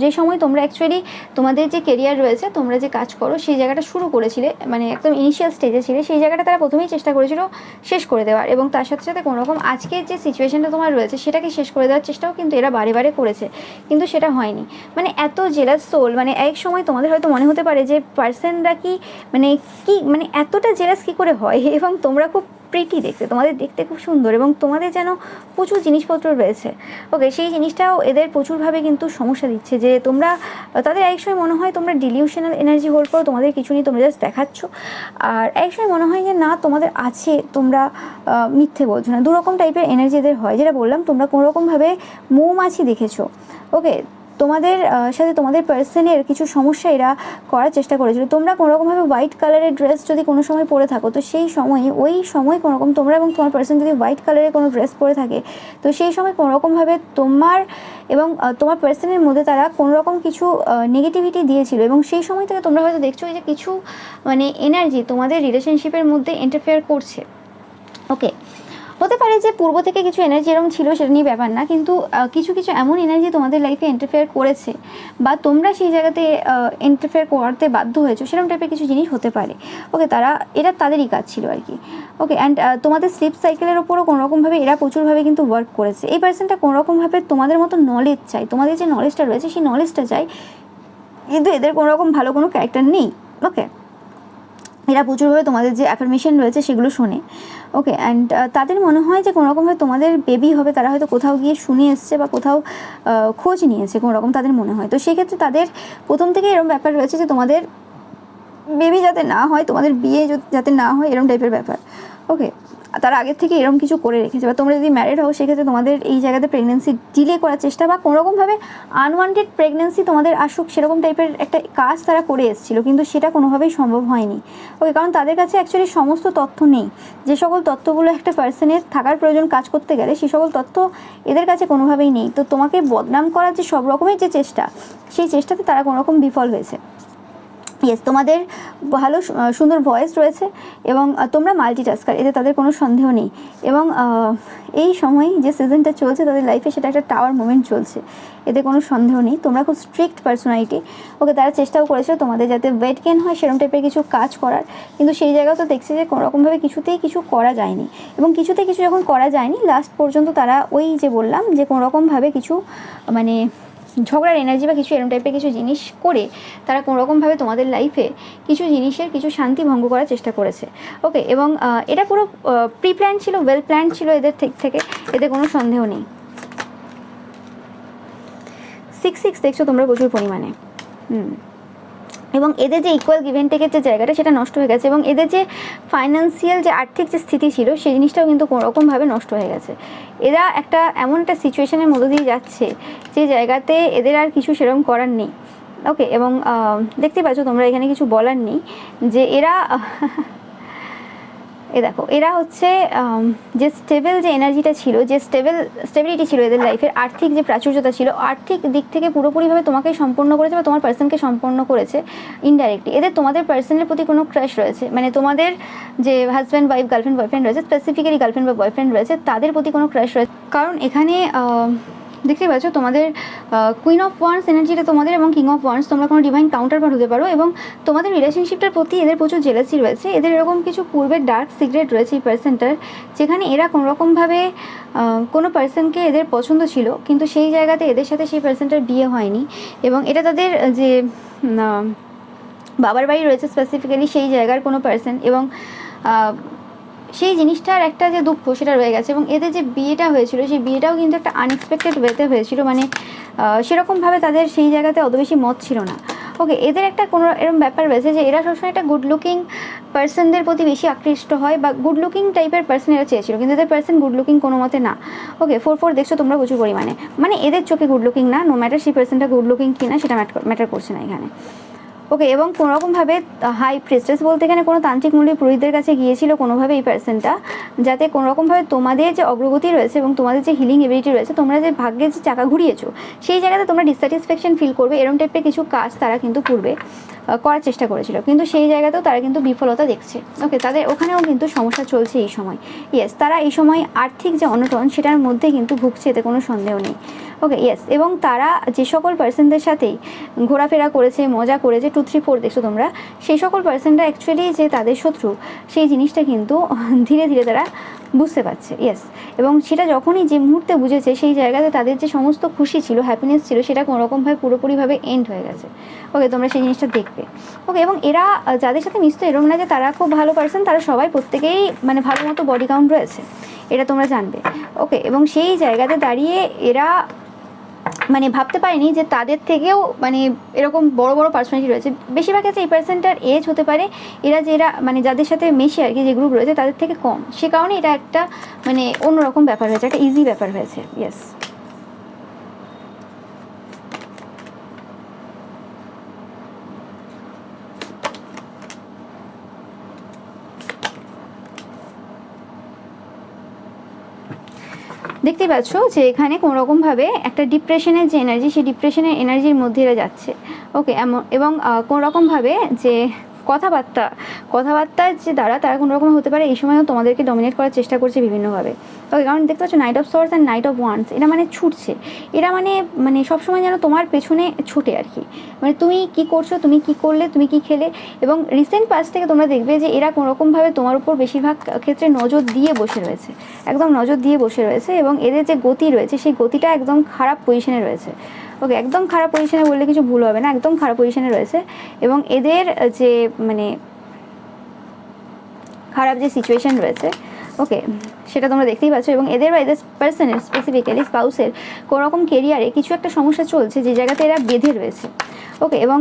যে সময় তোমরা অ্যাকচুয়ালি তোমাদের যে কেরিয়ার রয়েছে তোমরা যে কাজ করো সেই জায়গাটা শুরু করেছিলে, মানে একদম ইনিশিয়াল স্টেজে ছিলে, সেই জায়গাটা তারা প্রথমেই চেষ্টা করেছিল শেষ করে দেওয়ার, এবং তার সাথে সাথে কোনোরকম আজকের যে সিচুয়েশনটা তোমার রয়েছে সেটাকে শেষ করে দেওয়ার চেষ্টাও কিন্তু এরা বারে বারে করেছে, কিন্তু সেটা হয়নি। মানে এত জেলাস সোল, মানে এক সময় তোমাদের হয়তো মনে হতে পারে যে পার্সনরা কি মানে এতটা জেলাস কী করে হয়, এবং তোমরা খুব প্রিটি দেখতে, তোমাদের দেখতে খুব সুন্দর, এবং তোমাদের যেন প্রচুর জিনিসপত্র রয়েছে। ওকে, সেই জিনিসটাও এদের প্রচুরভাবে কিন্তু সমস্যা দিচ্ছে, যে তোমরা তাদের এক সময় মনে হয় তোমরা ডিলিউশনাল এনার্জি হোল্ড করো, তোমাদের কিছু নেই, তোমরা জাস্ট দেখাচ্ছ, আর এক সময় মনে হয় যে না তোমাদের আছে, তোমরা মিথ্যে বলছো না, দুরকম টাইপের এনার্জি এদের হয়। যেটা বললাম, তোমরা কোনোরকমভাবে মৌমাছি দেখেছো। ওকে, তোমাদের সাথে তোমাদের পার্সনের কিছু সমস্যা এরা করার চেষ্টা করেছিল। তোমরা কোনোরকমভাবে হোয়াইট কালারের ড্রেস যদি কোনো সময় পরে থাকো, তো সেই সময় ওই সময় কোনোরকম তোমরা এবং তোমার পার্সন যদি হোয়াইট কালারের কোনো ড্রেস পরে থাকে, তো সেই সময় কোনোরকমভাবে তোমার এবং তোমার পার্সনের মধ্যে তারা কোনোরকম কিছু নেগেটিভিটি দিয়েছিল, এবং সেই সময় থেকে তোমরা হয়তো দেখছো যে কিছু মানে এনার্জি তোমাদের রিলেশনশিপের মধ্যে ইন্টারফেয়ার করছে। ওকে, হতে পারে যে পূর্ব থেকে কিছু এনার্জি এরকম ছিল, সেটা নিয়ে ব্যাপার না, কিন্তু কিছু কিছু এমন এনার্জি তোমাদের লাইফে ইন্টারফেয়ার করেছে, বা তোমরা সেই জায়গাতে ইন্টারফেয়ার করতে বাধ্য হয়েছো, সেরকম টাইপের কিছু জিনিস হতে পারে। ওকে, এটা তাদেরই কাজ ছিল আর কি। ওকে, অ্যান্ড তোমাদের স্লিপ সাইকেলের ওপরও কোনোরকমভাবে এরা প্রচুরভাবে কিন্তু ওয়ার্ক করেছে। এই পার্সনটা কোনোরকমভাবে তোমাদের মতো নলেজ চাই, তোমাদের যে নলেজটা রয়েছে সেই নলেজটা চাই, কিন্তু এদের কোনোরকম ভালো কোনো ক্যারেক্টার নেই। ওকে, এরা প্রচুরভাবে তোমাদের যে অ্যাফার্মেশন রয়েছে সেগুলো শোনে। ওকে, অ্যান্ড তাদের মনে হয় যে কোনোরকমভাবে তোমাদের বেবি হবে, তারা হয়তো কোথাও গিয়ে শুনে এসছে বা কোথাও খোঁজ নিয়েছে কোনোরকম, তাদের মনে হয়। তো সেক্ষেত্রে তাদের প্রথম থেকে এরকম ব্যাপার রয়েছে যে তোমাদের বেবি যাতে না হয়, তোমাদের বিয়ে যাতে না হয়, এরকম টাইপের ব্যাপার। ওকে, তারা আগের থেকে এরকম কিছু করে রেখেছে, বা তোমরা যদি ম্যারিড হও সেক্ষেত্রে তোমাদের এই জায়গাতে প্রেগনেন্সি ডিলে করার চেষ্টা, বা কোনোরকমভাবে আনওয়ান্টেড প্রেগনেন্সি তোমাদের আসুক সেরকম টাইপের একটা কাজ তারা করে এসেছিলো, কিন্তু সেটা কোনোভাবেই সম্ভব হয়নি। ওকে, কারণ তাদের কাছে অ্যাকচুয়ালি সমস্ত তথ্য নেই, যে সকল তথ্যগুলো একটা পার্সনের থাকার প্রয়োজন কাজ করতে গেলে, সেই সকল তথ্য এদের কাছে কোনোভাবেই নেই। তো তোমাকে বদনাম করার যে সব রকমের যে চেষ্টা, সেই চেষ্টাতে তারা কোনোরকম বিফল হয়েছে। ইয়েস, তোমাদের ভালো সুন্দর ভয়েস রয়েছে এবং তোমরা মাল্টিটাস্কার, এতে তাদের কোনো সন্দেহ নেই। এবং এই সময় যে সিজনটা চলছে তাদের লাইফে সেটা একটা টাওয়ার মোমেন্ট চলছে, এতে কোনো সন্দেহ নেই। তোমরা খুব স্ট্রিক্ট পার্সোনালিটি। ওকে, তারা চেষ্টাও করেছিল তোমাদের যাতে ওয়েট গেইন হয় সেরকম টাইপের কিছু কাজ করার, কিন্তু সেই জায়গাও তো দেখছি যে কোনোরকমভাবে কিছুতেই কিছু করা যায়নি। এবং কিছুতে কিছু যখন করা যায়নি, লাস্ট পর্যন্ত তারা ওই যে বললাম যে কোনোরকমভাবে কিছু মানে ঝগড়ার এনার্জি বা কিছু এরকম টাইপের কিছু জিনিস করে তারা কোনোরকমভাবে তোমাদের লাইফে কিছু জিনিসের কিছু শান্তি ভঙ্গ করার চেষ্টা করেছে। ওকে, এবং এটা পুরো প্রি প্ল্যান ছিল, ওয়েল প্ল্যান ছিল এদের থেকে, এতে কোনো সন্দেহ নেই। 6 দেখছো তোমরা প্রচুর পরিমাণে। এবং এদের যে ইকুয়াল গিভ অ্যান্ড টেকের যে জায়গাটা সেটা নষ্ট হয়ে গেছে, এবং এদের যে ফাইন্যান্সিয়াল যে আর্থিক যে স্থিতি ছিল সেই জিনিসটাও কিন্তু কোনোরকমভাবে নষ্ট হয়ে গেছে। এরা এমন একটা সিচুয়েশনের মধ্য দিয়ে যাচ্ছে যে জায়গাতে এদের আর কিছু সেরকম করার নেই। ওকে, এবং দেখতে পাচ্ছ তোমরা এখানে কিছু বলার নেই যে এরা দেখো, এরা হচ্ছে যে স্টেবল যে এনার্জিটা ছিল, যে স্টেবিলিটি ছিল এদের লাইফের, আর্থিক যে প্রাচুর্যতা ছিল, আর্থিক দিক থেকে পুরোপুরিভাবে তোমাকেই সম্পন্ন করেছে বা তোমার পার্সনকে সম্পন্ন করেছে ইনডাইরেক্টলি। এদের তোমাদের পার্সনের প্রতি কোনো ক্রাশ রয়েছে, মানে তোমাদের যে হাজব্যান্ড ওয়াইফ গার্লফ্রেন্ড বয়ফ্রেন্ড রয়েছে, স্পেসিফিক্যালি গার্লফ্রেন্ড বা বয়ফ্রেন্ড রয়েছে, তাদের প্রতি কোনো ক্রাশ রয়েছে। কারণ এখানে দেখতে পাচ্ছ তোমাদের কুইন অফ ওয়ান্স এনার্জিটা তোমাদের, এবং কিং অফ ওয়ান্স তোমরা কোনো ডিভাইন কাউন্টার পার্ট হতে পারো। এবং তোমাদের রিলেশনশিপটার প্রতি এদের প্রচুর জেলাসি রয়েছে। এদের এরকম কিছু পূর্বের ডার্ক সিক্রেট রয়েছে এই পার্সনটার, যেখানে এরা কোনোরকমভাবে কোনো পার্সনকে এদের পছন্দ ছিল, কিন্তু সেই জায়গাতে এদের সাথে সেই পার্সনটার বিয়ে হয়নি। এবং এটা তাদের যে বাবার বাড়ি রয়েছে স্পেসিফিক্যালি সেই জায়গার কোনো পার্সন, এবং সেই জিনিসটার একটা যে দুঃখ সেটা রয়ে গেছে। এবং এদের যে বিয়েটা হয়েছিল সেই বিয়েটাও কিন্তু একটা আনএক্সপেক্টেড ওয়েতে হয়েছিল, মানে সেরকমভাবে তাদের সেই জায়গাতে অত বেশি মত ছিল না। ওকে, এদের একটা কোনো এরকম ব্যাপার রয়েছে যে এরা সবসময় একটা গুড লুকিং পার্সনদের প্রতি বেশি আকৃষ্ট হয়, বা গুড লুকিং টাইপের পার্সন এরা চেয়েছিল, কিন্তু এদের পার্সন গুড লুকিং কোনো মতে না। ওকে, 4 দেখছো তোমরা প্রচুর পরিমাণে, মানে এদের চোখে গুড লুকিং না, নো ম্যাটার সেই পার্সনটা গুড লুকিং কিনা সেটা ম্যাটার করছে না এখানে। ওকে, এবং কোনোরকমভাবে হাই প্রিস্টেস বলতে এখানে কোনো তান্ত্রিক মূল্য পুরোহিতদের কাছে গিয়েছিল কোনোভাবে এই পার্সনটা, যাতে কোনোরকমভাবে তোমাদের যে অগ্রগতি রয়েছে এবং তোমাদের যে হিলিং এবিলিটি রয়েছে, তোমরা যে ভাগ্যের যে চাকা ঘুরিয়েছো সেই জায়গাতে তোমরা ডিসস্যাটিসফ্যাকশন ফিল করবে, এরকম টাইপের কিছু কাজ তারা কিন্তু পূর্বে করার চেষ্টা করেছিল, কিন্তু সেই জায়গাতেও তারা কিন্তু বিফলতা দেখছে। ওকে, তাদের ওখানেও কিন্তু সমস্যা চলছে এই সময়। ইয়েস, তারা এই সময় আর্থিক যে অনটন সেটার মধ্যে কিন্তু ভুগছে, এতে কোনো সন্দেহ নেই। ওকে, ইয়েস, এবং তারা যে সকল পার্সনদের সাথেই ঘোরাফেরা করেছে, মজা করেছে, 2, 3, 4 দেখছো তোমরা, সেই সকল পার্সনরা অ্যাকচুয়ালি যে তাদের শত্রু সেই জিনিসটা কিন্তু ধীরে ধীরে তারা বুঝতে পারছে। ইয়েস, এবং সেটা যখনই যে মুহূর্তে বুঝেছে সেই জায়গাতে তাদের যে সমস্ত খুশি ছিল, হ্যাপিনেস ছিল, সেটা কোনোরকমভাবে পুরোপুরিভাবে এন্ড হয়ে গেছে। ওকে, তোমরা সেই জিনিসটা দেখবে। ওকে, এবং এরা যাদের সাথে মিশতো এরকম না যে তারা খুব ভালো পার্সন, তারা সবাই প্রত্যেকেই মানে ভালো মতো বডি কাউন্ট রয়েছে, এটা তোমরা জানবে। ওকে, এবং সেই জায়গাতে দাঁড়িয়ে এরা মানে ভাবতে পারিনি যে তাদের থেকেও মানে এরকম বড় বড় পার্সোনালিটি রয়েছে। বেশিরভাগ ক্ষেত্রে এই পার্সনটার এজ হতে পারে এরা মানে যাদের সাথে মেশে আর কি, যে গ্রুপ রয়েছে তাদের থেকে কম, সে কারণে এটা একটা মানে অন্যরকম ব্যাপার হয়েছে, একটা ইজি ব্যাপার হয়েছে। ইয়েস, দেখতেই পাচ্ছ যে এখানে কোনোরকমভাবে একটা ডিপ্রেশনের যে এনার্জি, সেই ডিপ্রেশনের এনার্জির মধ্যে এরা যাচ্ছে। ওকে, এবং কোনোরকমভাবে যে কথাবার্তার যে দ্বারা তারা কোনোরকম হতে পারে এই সময়ও তোমাদেরকে ডমিনেট করার চেষ্টা করছে বিভিন্নভাবে। ওকে, কারণ দেখতে পাচ্ছ knight of swords and knight of wands, এরা মানে ছুটছে, এরা মানে সবসময় যেন তোমার পেছনে ছুটে আর কি, মানে তুমি কি করছো, তুমি কি করলে, তুমি কি খেলে। এবং রিসেন্ট পাস থেকে তোমরা দেখবে যে এরা কোনোরকমভাবে তোমার উপর বেশিরভাগ ক্ষেত্রে নজর দিয়ে বসে রয়েছে, একদম নজর দিয়ে বসে রয়েছে। এবং এদের যে গতি রয়েছে সেই গতিটা একদম খারাপ পজিশনে রয়েছে। ওকে, একদম খারাপ পজিশনে বললে কিছু ভুল হবে না, একদম খারাপ পজিশনে রয়েছে। এবং এদের যে মানে খারাপ যে সিচুয়েশন রয়েছে, ওকে, সেটা তোমরা দেখতেই পাচ্ছ। এবং এদের বা এদের পার্সনের স্পেসিফিক্যালি স্পাউসের কোনোরকম কেরিয়ারে কিছু একটা সমস্যা চলছে যে জায়গাতে এরা বেঁধে রয়েছে। ওকে, এবং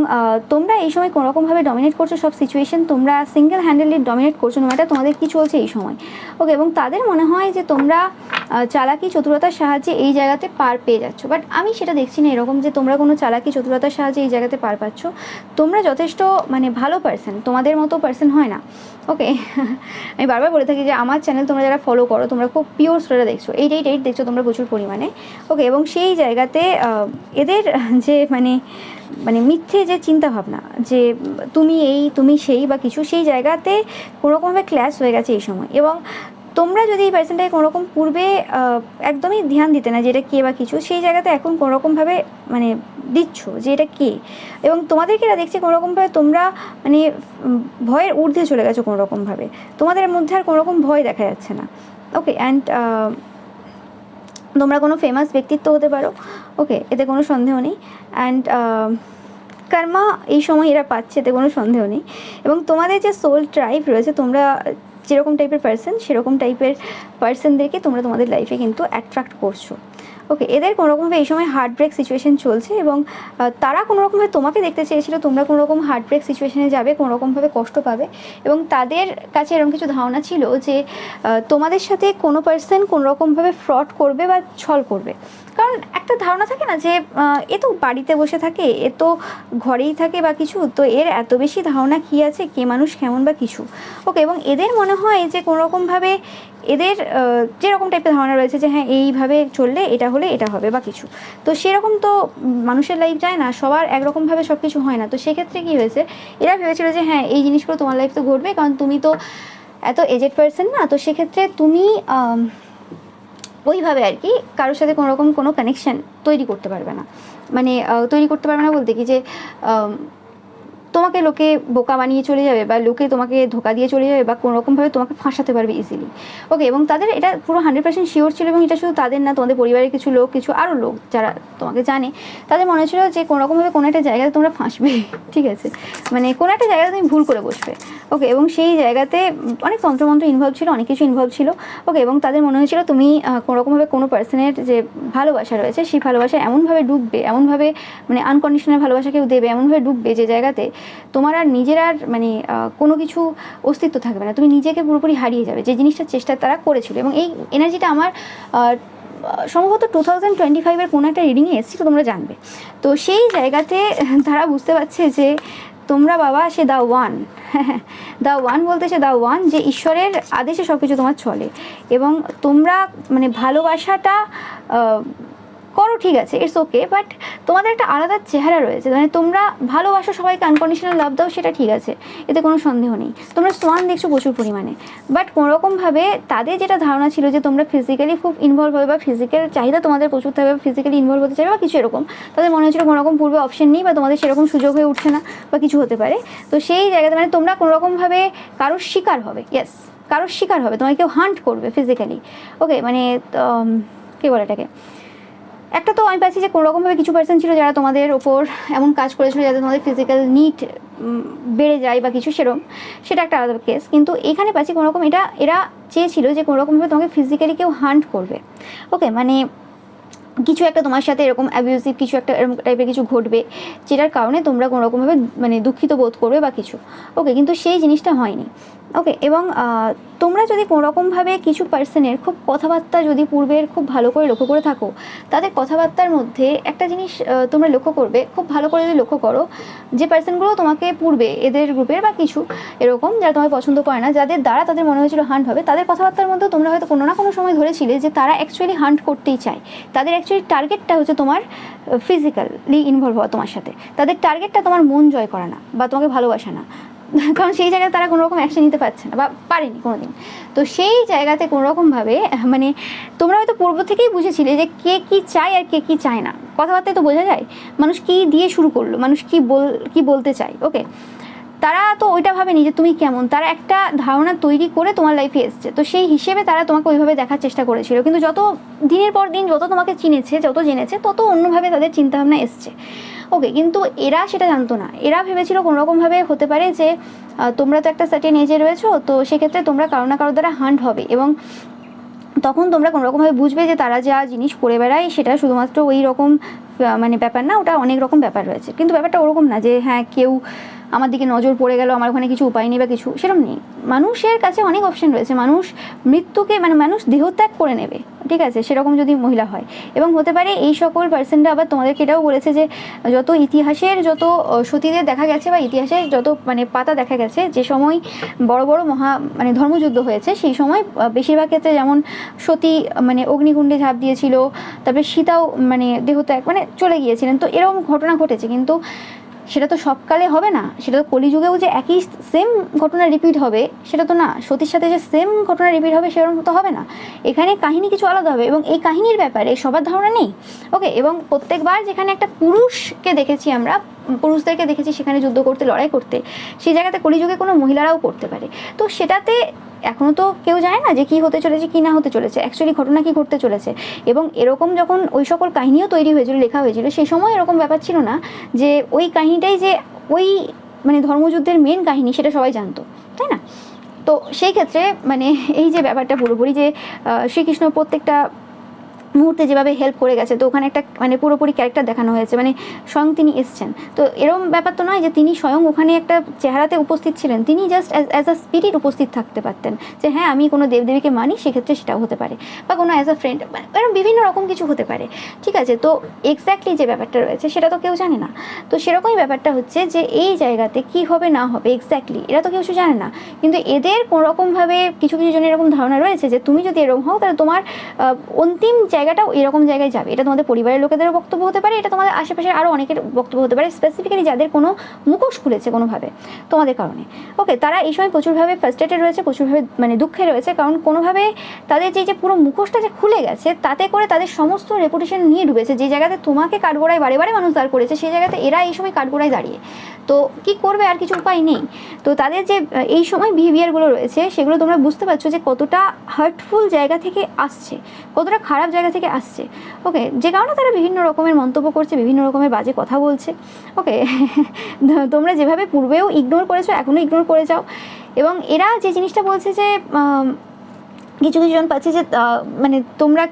তোমরা এই সময় কোনোরকমভাবে ডমিনেট করছো সব সিচুয়েশন, তোমরা সিঙ্গেল হ্যান্ডেলি ডমিনেট করছো, নো ম্যাটার তোমাদের কী চলছে এই সময়। ওকে, এবং তাদের মনে হয় যে তোমরা চালাকি চতুরতার সাহায্যে এই জায়গাতে পার পেয়ে যাচ্ছ, বাট আমি সেটা দেখছি না এরকম যে তোমরা কোনো চালাকি চতুরতার সাহায্যে এই জায়গাতে পার পাচ্ছ। তোমরা যথেষ্ট মানে ভালো পার্সন, তোমাদের মতো পার্সন হয় না। ওকে, আমি বারবার বলে থাকি যে আমার চ্যানেল তোমরা যারা ফলো করো তোমরা খুব পিওর স্টোরিটা দেখছো, 888 দেখছো তোমরা প্রচুর পরিমাণে। ওকে, এবং সেই জায়গাতে এদের যে মানে মানে মিথ্যে যে চিন্তাভাবনা যে তুমি এই তুমি সেই বা কিছু, সেই জায়গাতে কোনোরকমভাবে ক্ল্যাশ হয়ে গেছে এই সময়। এবং তোমরা যদি এই পার্সনটাকে কোনোরকম পূর্বে একদমই ধ্যান দিতে না যে এটা কে বা কিছু, সেই জায়গাতে এখন কোনোরকমভাবে মানে দিচ্ছ যে এটা কে, এবং তোমাদেরকে এটা দেখছি কোনোরকমভাবে তোমরা মানে ভয়ের ঊর্ধ্বে চলে গেছো কোনোরকমভাবে, তোমাদের মধ্যে আর কোনোরকম ভয় দেখা যাচ্ছে না। ওকে, অ্যান্ড তোমরা কোনো ফেমাস ব্যক্তিত্ব হতে পারো, ওকে, এতে কোনো সন্দেহ নেই। অ্যান্ড কর্মা এই সময় এরা পাচ্ছে, এতে কোনো সন্দেহ নেই। এবং তোমাদের যে সোল ট্রাইব রয়েছে, তোমরা যেরকম টাইপের পার্সন সেরকম টাইপের পার্সনদেরকে তোমরা তোমাদের লাইফে কিন্তু অ্যাট্রাক্ট করছো। ওকে, এদের কোনোরকমভাবে এই সময় হার্ট ব্রেক সিচুয়েশন চলছে, এবং তারা কোনোরকমভাবে তোমাকে দেখতে চেয়েছিল, তোমরা কোনোরকম হার্ট ব্রেক সিচুয়েশনে যাবে, কোনোরকমভাবে কষ্ট পাবে, এবং তাদের কাছে এরকম কিছু ধারণা ছিল যে তোমাদের সাথে কোনো পার্সন কোনোরকমভাবে ফ্রড করবে বা ছল করবে। কারণ একটা ধারণা থাকে না যে এ তো বাড়িতে বসে থাকে, এ তো ঘরেই থাকে বা কিছু, তো এর এত বেশি ধারণা কী আছে, কে মানুষ কেমন বা কিছু। ওকে, এবং এদের মনে হয় যে কোনোরকমভাবে এদের যেরকম টাইপের ধারণা রয়েছে যে হ্যাঁ এইভাবে চললে এটা হলে এটা হবে বা কিছু, তো সেরকম তো মানুষের লাইফ যায় না, সবার একরকমভাবে সব কিছু হয় না। তো সেক্ষেত্রে কী হয়েছে, এরা ভেবেছিল যে হ্যাঁ এই জিনিসগুলো তোমার লাইফ তো ঘটবে, কারণ তুমি তো এত এজেড পার্সন না, তো সেক্ষেত্রে তুমি ওইভাবে আর কি কারোর সাথে কোনোরকম কোনো কানেকশান তৈরি করতে পারবে না। মানে তৈরি করতে পারবে না বলতে কি যে তোমাকে লোকে বোকা বানিয়ে চলে যাবে, বা লোকে তোমাকে ধোকা দিয়ে চলে যাবে, বা কোনোরকমভাবে তোমাকে ফাঁসাতে পারবে ইজিলি। ওকে, এবং তাদের এটা পুরো 100% শিওর ছিল, এবং এটা শুধু তাদের না, তোমাদের পরিবারের কিছু লোক, কিছু আরও লোক যারা তোমাকে জানে, তাদের মনে হচ্ছিলো যে কোনোরকমভাবে কোনো একটা জায়গাতে তোমরা ফাঁসবে, ঠিক আছে, মানে কোনো একটা জায়গাতে তুমি ভুল করে বসবে। ওকে, এবং সেই জায়গাতে অনেক তন্ত্রমন্ত্র ইনভলভ ছিল, অনেক কিছু ইনভলভ ছিল। ওকে, এবং তাদের মনে হয়েছিল তুমি কোনোরকমভাবে কোনো পার্সনের যে ভালোবাসা রয়েছে, সেই ভালোবাসা এমনভাবে ডুববে, এমনভাবে মানে আনকন্ডিশনাল ভালোবাসা কেউ দেবে, এমনভাবে ডুববে যে জায়গাতে তোমার আর নিজের আর মানে কোনো কিছু অস্তিত্ব থাকবে না, তুমি নিজেকে পুরোপুরি হারিয়ে যাবে, যে জিনিসটার চেষ্টা তারা করেছিল। এবং এই এনার্জিটা আমার সম্ভবত 2025-এর কোনো একটা রিডিংয়ে এসেছিল, তোমরা জানবে। তো সেই জায়গাতে তারা বুঝতে পারছে যে তোমরা বাবা সে দ্য ওয়ান, দ্য ওয়ান বলতে সে দ্য ওয়ান, যে ঈশ্বরের আদেশে সব কিছু তোমার চলে, এবং তোমরা মানে ভালোবাসাটা করো, ঠিক আছে, ইটস ওকে, বাট তোমাদের একটা আলাদা চেহারা রয়েছে, মানে তোমরা ভালোবাসো সবাইকে, আনকন্ডিশনাল লাভ দাও, সেটা ঠিক আছে, এতে কোনো সন্দেহ নেই, তোমরা সোয়ান দেখছো প্রচুর পরিমাণে, বাট কোনোরকমভাবে তাদের যেটা ধারণা ছিল যে তোমরা ফিজিক্যালি খুব ইনভলভ হবে, বা ফিজিক্যাল চাহিদা তোমাদের প্রচুর থাকবে, ফিজিক্যালি ইনভলভ হতে চাইবে বা কিছু এরকম, তাদের মনে হচ্ছিল কোনোরকম পূর্বে অপশন নেই, বা তোমাদের সেরকম সুযোগ হয়ে উঠছে না বা কিছু হতে পারে। তো সেই জায়গাতে মানে তোমরা কোনোরকমভাবে কারোর শিকার হবে, ইয়েস, কারোর শিকার হবে, তোমাকে কেউ হান্ট করবে ফিজিক্যালি। ওকে, মানে কী বলে এটাকে, একটা তো আমি পাচ্ছি যে কোনোরকমভাবে কিছু পার্সন ছিল যারা তোমাদের ওপর এমন কাজ করেছিল যাতে তোমাদের ফিজিক্যাল নিড বেড়ে যায় বা কিছু সেরকম, সেটা একটা আলাদা কেস। কিন্তু এখানে পাচ্ছি কোনোরকম এরা চেয়েছিল যে কোনোরকমভাবে তোমাকে ফিজিক্যালি কেউ হান্ট করবে। ওকে, মানে কিছু একটা তোমার সাথে এরকম অ্যাবিউসিভ কিছু একটা এরকম টাইপের কিছু ঘটবে, যেটার কারণে তোমরা কোনোরকমভাবে মানে দুঃখিত বোধ করবে বা কিছু। ওকে, কিন্তু সেই জিনিসটা হয়নি। ওকে, এবং তোমরা যদি কোনোরকমভাবে কিছু পার্সনের খুব কথাবার্তা যদি পূর্বের খুব ভালো করে লক্ষ্য করে থাকো, তাদের কথাবার্তার মধ্যে একটা জিনিস তোমরা লক্ষ্য করবে, খুব ভালো করে যদি লক্ষ্য করো, যে পার্সনগুলো তোমাকে পূর্বে এদের গ্রুপের বা কিছু এরকম যারা তোমায় পছন্দ করে না, যাদের দ্বারা তাদের মনে হয়েছিল হান্ট হবে, তাদের কথাবার্তার মধ্যে তোমরা হয়তো কোনো না কোনো সময় ধরেছিলে যে তারা অ্যাকচুয়ালি হান্ট করতেই চায়, তাদের অ্যাকচুয়ালি টার্গেটটা হচ্ছে তোমার ফিজিক্যালি ইনভলভ হওয়া তোমার সাথে, তাদের টার্গেটটা তোমার মন জয় করা না বা তোমাকে ভালোবাসা না, কারণ সেই জায়গায় তারা কোনো রকম অ্যাকশন নিতে পারছে না বা পারেনি কোনো দিন। তো সেই জায়গাতে কোনোরকমভাবে মানে তোমরা হয়তো পূর্ব থেকেই বুঝেছিলে যে কে কী চায় আর কে কী চায় না, কথাবার্তায় তো বোঝা যায় মানুষ কী দিয়ে শুরু করলো, মানুষ কী বলতে চায়। ওকে, তারা তো ওইটা ভাবেনি যে তুমি কেমন, তারা একটা ধারণা তৈরি করে তোমার লাইফে এসছে, তো সেই হিসেবে তারা তোমাকে ওইভাবে দেখার চেষ্টা করেছিল। কিন্তু যত দিনের পর দিন যত তোমাকে চিনেছে, যত জেনেছে, তত অন্যভাবে তাদের চিন্তাভাবনা এসছে। ওকে, কিন্তু এরা সেটা জানতো না, এরা ভেবেছিল কোনোরকমভাবে হতে পারে যে তোমরা তো একটা সার্টেন এজে রয়েছো, তো সেক্ষেত্রে তোমরা কারো না কারো দ্বারা হান্ট হবে, এবং তখন তোমরা কোনোরকমভাবে বুঝবে যে তারা যা জিনিস করে বেড়ায় সেটা শুধুমাত্র ওই রকম মানে ব্যাপার না, ওটা অনেক রকম ব্যাপার রয়েছে। কিন্তু ব্যাপারটা ওরকম না যে হ্যাঁ কেউ আমার দিকে নজর পড়ে গেল, আমার ওখানে কিছু উপায় নেই বা কিছু, সেরকম নেই। মানুষের কাছে অনেক অপশন রয়েছে, মানুষ মৃত্যুকে মানে মানুষ দেহত্যাগ করে নেবে, ঠিক আছে, সেরকম যদি মহিলা হয়। এবং হতে পারে এই সকল পার্সনরা আবার তোমাদেরকে এটাও বলেছে যে যত ইতিহাসের যত সতীদের দেখা গেছে বা ইতিহাসের যত মানে পাতা দেখা গেছে, যে সময় বড় বড় মানে ধর্মযুদ্ধ হয়েছে, সেই সময় বেশিরভাগ ক্ষেত্রে যেমন সতী মানে অগ্নিকুণ্ডে ঝাঁপ দিয়েছিল, তারপরে সীতাও মানে দেহত্যাগ মানে চলে গিয়েছিলেন। তো এরকম ঘটনা ঘটেছে, কিন্তু সেটা তো সবকালে হবে না, সেটা তো কলিযুগেও যে একই সেম ঘটনা রিপিট হবে সেটা তো না, সতীর সাথে যে সেম ঘটনা রিপিট হবে সেরকম তো হবে না। এখানে কাহিনী কিছু আলাদা হবে, এবং এই কাহিনীর ব্যাপারে সবার ধারণা নেই। ওকে, এবং প্রত্যেকবার যেখানে একটা পুরুষকে দেখেছি আমরা, পুরুষদেরকে দেখেছি সেখানে যুদ্ধ করতে, লড়াই করতে, সেই জায়গাতে কলিযুগে কোনো মহিলারাও করতে পারে। তো সেটাতে এখনও তো কেউ জানে না যে কী হতে চলেছে কী না হতে চলেছে, অ্যাকচুয়ালি ঘটনা কী ঘটতে চলেছে। এবং এরকম যখন ওই সকল কাহিনীও তৈরি হয়েছিল, লেখা হয়েছিল, সেই সময় এরকম ব্যাপার ছিল না যে ওই কাহিনীটাই যে ওই মানে ধর্মযুদ্ধের মেন কাহিনী সেটা সবাই জানতো, তাই না? তো সেই ক্ষেত্রে মানে এই যে ব্যাপারটা পুরোপুরি যে শ্রীকৃষ্ণ প্রত্যেকটা মুহূর্তে যেভাবে হেল্প করে গেছে, তো ওখানে একটা মানে পুরোপুরি ক্যারেক্টার দেখানো হয়েছে, মানে স্বয়ং তিনি এসছেন। তো এরকম ব্যাপার তো নয় যে তিনি স্বয়ং ওখানে একটা চেহারাতে উপস্থিত ছিলেন, তিনি জাস্ট অ্যাজ আ স্পিরিট উপস্থিত থাকতে পারতেন, যে হ্যাঁ আমি কোনো দেবদেবীকে মানি, সেক্ষেত্রে সেটাও হতে পারে, বা কোনো অ্যাজ আ ফ্রেন্ড, এরকম বিভিন্ন রকম কিছু হতে পারে। ঠিক আছে, তো এক্স্যাক্টলি যে ব্যাপারটা রয়েছে সেটা তো কেউ জানে না। তো সেরকমই ব্যাপারটা হচ্ছে যে এই জায়গাতে কি হবে না হবে এক্স্যাক্টলি এরা তো কেউ কিছু জানে না, কিন্তু এদের কোনোরকমভাবে কিছু কিছু জনের এরকম ধারণা রয়েছে যে তুমি যদি এরকম হও তাহলে তোমার অন্তিম জায়গাটাও এরকম জায়গায় যাবে। এটা তোমাদের পরিবারের লোকেদেরও বক্তব্য হতে পারে, এটা তোমাদের আশেপাশের আরও অনেকের বক্তব্য হতে পারে, স্পেসিফিক্যালি যাদের কোনো মুখোশ খুলেছে কোনোভাবে তোমাদের কারণে। ওকে, তারা এই সময় প্রচুরভাবে ফ্রাস্ট্রেটেড রয়েছে, প্রচুরভাবে মানে দুঃখে রয়েছে, কারণ কোনোভাবে তাদের যে পুরো মুখোশটা যে খুলে গেছে, তাতে করে তাদের সমস্ত রেপুটেশন নিয়ে ডুবেছে। যে জায়গাতে তোমাকে কাঠগড়ায় বারে বারে মানুষ দাঁড় করেছে, সেই জায়গাতে এরা এই সময় কাঠগড়ায় দাঁড়িয়ে, তো কি করবে, আর কিছু উপায় নেই। তো তাদের যে এই সময় বিহেভিয়ারগুলো রয়েছে, সেগুলো তোমরা বুঝতে পারছো যে কতটা হার্টফুল জায়গা থেকে আসছে, কতটা খারাপ জায়গা থেকে আসছে। ওকে, যে কারণে তারা বিভিন্ন রকমের মন্তব্য করছে, বিভিন্ন রকমের বাজে কথা বলছে। ওকে, তোমরা যেভাবে পূর্বেও ইগনোর করেছো, এখনও ইগনোর করে যাও। এবং এরা যে জিনিসটা বলছে যে কিছু কিছু জন পাচ্ছে যে মানে তোমরা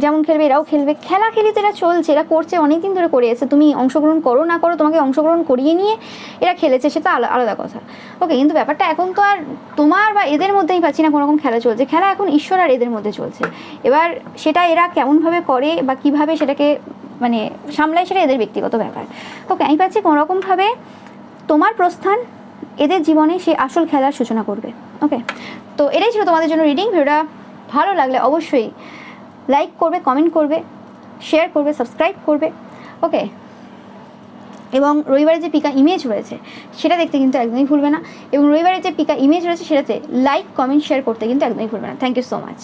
যেমন খেলবে এরাও খেলবে, খেলাখেলি তো এরা চলছে, এরা করছে, অনেক দিন ধরে করে এসেছে। তুমি অংশগ্রহণ করো না করো, তোমাকে অংশগ্রহণ করিয়ে নিয়ে এরা খেলেছে, সেটা আলাদা কথা। ওকে, কিন্তু ব্যাপারটা এখন তো আর তোমার বা এদের মধ্যেই পাচ্ছি না কোনো রকম খেলা চলছে, খেলা এখন ঈশ্বর আর এদের মধ্যে চলছে। এবার সেটা এরা কেমনভাবে করে বা কীভাবে সেটাকে মানে সামলায়, সেটা এদের ব্যক্তিগত ব্যাপার। ওকে, আমি পাচ্ছি কোনোরকমভাবে তোমার প্রস্থান এদের জীবনে সে আসল খেলার সূচনা করবে। ওকে, তো এটাই ছিল তোমাদের জন্য রিডিং। ভিডিওটা ভালো লাগলে অবশ্যই লাইক করবে, কমেন্ট করবে, শেয়ার করবে, সাবস্ক্রাইব করবে। ওকে, এবং রবিবারের যে পিকা ইমেজ রয়েছে সেটা দেখতে কিন্তু একদমই ভুলবে না, এবং রবিবারের যে পিকা ইমেজ রয়েছে সেটাতে লাইক, কমেন্ট, শেয়ার করতে কিন্তু একদমই ভুলবে না। Thank you so much.